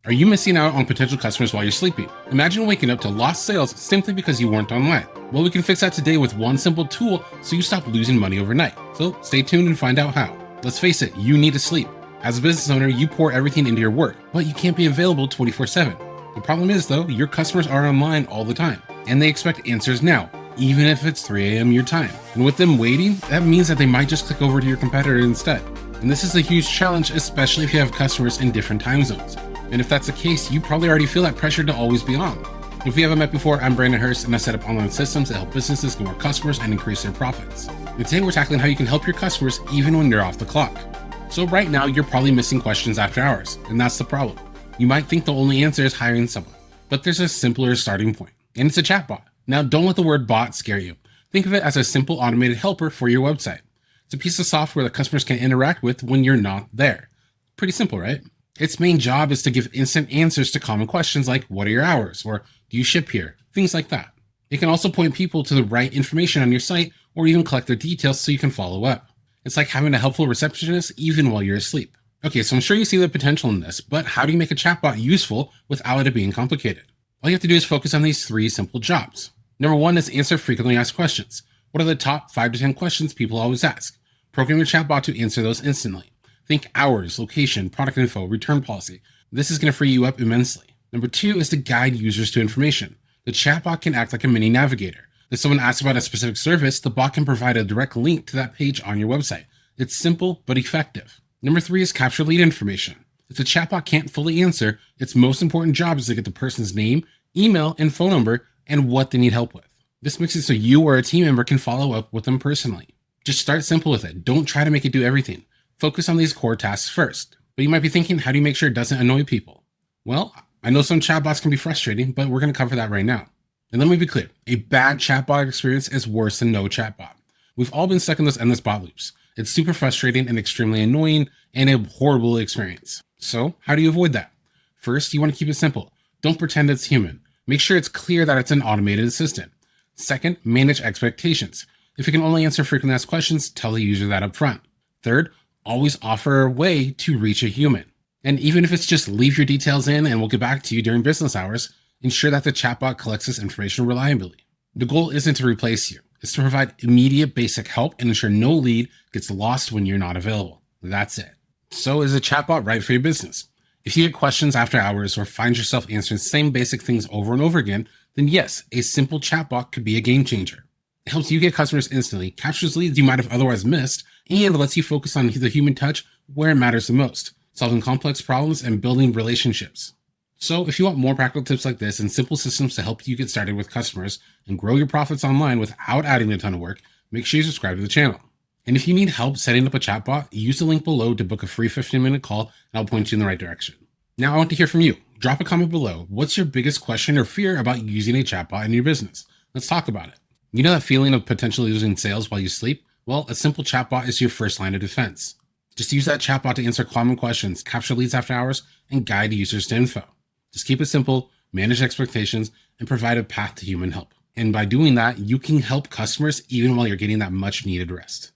Are you missing out on potential customers while you're sleeping? Imagine waking up to lost sales simply because you weren't online. Well, we can fix that today with one simple tool so you stop losing money overnight. So stay tuned and find out how. Let's face it, you need to sleep. As a business owner, you pour everything into your work, but you can't be available 24/7. The problem is though, your customers are online all the time, and they expect answers now, even if it's 3 a.m. your time. And with them waiting, that means that they might just click over to your competitor instead. And this is a huge challenge, especially if you have customers in different time zones. And if that's the case, you probably already feel that pressure to always be on. If we haven't met before, I'm Brandon Hurst, and I set up online systems that help businesses get more customers and increase their profits. And today we're tackling how you can help your customers even when you're off the clock. So right now, you're probably missing questions after hours, and that's the problem. You might think the only answer is hiring someone, but there's a simpler starting point, and it's a chatbot. Now, don't let the word bot scare you. Think of it as a simple automated helper for your website. It's a piece of software that customers can interact with when you're not there. Pretty simple, right? Its main job is to give instant answers to common questions like, what are your hours? Or do you ship here? Things like that. It can also point people to the right information on your site or even collect their details so you can follow up. It's like having a helpful receptionist even while you're asleep. Okay, so I'm sure you see the potential in this, but how do you make a chatbot useful without it being complicated? All you have to do is focus on these 3 simple jobs. Number 1 is answer frequently asked questions. What are the top 5 to 10 questions people always ask? Program your chatbot to answer those instantly. Think hours, location, product info, return policy. This is going to free you up immensely. Number 2 is to guide users to information. The chatbot can act like a mini navigator. If someone asks about a specific service, the bot can provide a direct link to that page on your website. It's simple but effective. Number 3 is capture lead information. If the chatbot can't fully answer, its most important job is to get the person's name, email, and phone number and what they need help with. This makes it so you or a team member can follow up with them personally. Just start simple with it. Don't try to make it do everything. Focus on these core tasks first. But you might be thinking, how do you make sure it doesn't annoy people? Well, I know some chatbots can be frustrating, but we're going to cover that right now. And let me be clear, a bad chatbot experience is worse than no chatbot. We've all been stuck in those endless bot loops. It's super frustrating and extremely annoying and a horrible experience. So how do you avoid that? First, you want to keep it simple. Don't pretend it's human. Make sure it's clear that it's an automated assistant. Second, manage expectations. If you can only answer frequently asked questions, tell the user that up front. Third, always offer a way to reach a human. And even if it's just leave your details in and we'll get back to you during business hours, ensure that the chatbot collects this information reliably. The goal isn't to replace you. It's to provide immediate basic help and ensure no lead gets lost when you're not available. That's it. So is a chatbot right for your business? If you get questions after hours or find yourself answering the same basic things over and over again, then yes, a simple chatbot could be a game changer. It helps you get customers instantly, captures leads you might have otherwise missed, and lets you focus on the human touch where it matters the most, solving complex problems and building relationships. So if you want more practical tips like this and simple systems to help you get started with customers and grow your profits online without adding a ton of work, make sure you subscribe to the channel. And if you need help setting up a chatbot, use the link below to book a free 15-minute call and I'll point you in the right direction. Now I want to hear from you. Drop a comment below. What's your biggest question or fear about using a chatbot in your business? Let's talk about it. You know that feeling of potentially losing sales while you sleep? Well, a simple chatbot is your first line of defense. Just use that chatbot to answer common questions, capture leads after hours, and guide users to info. Just keep it simple, manage expectations, and provide a path to human help. And by doing that, you can help customers even while you're getting that much needed rest.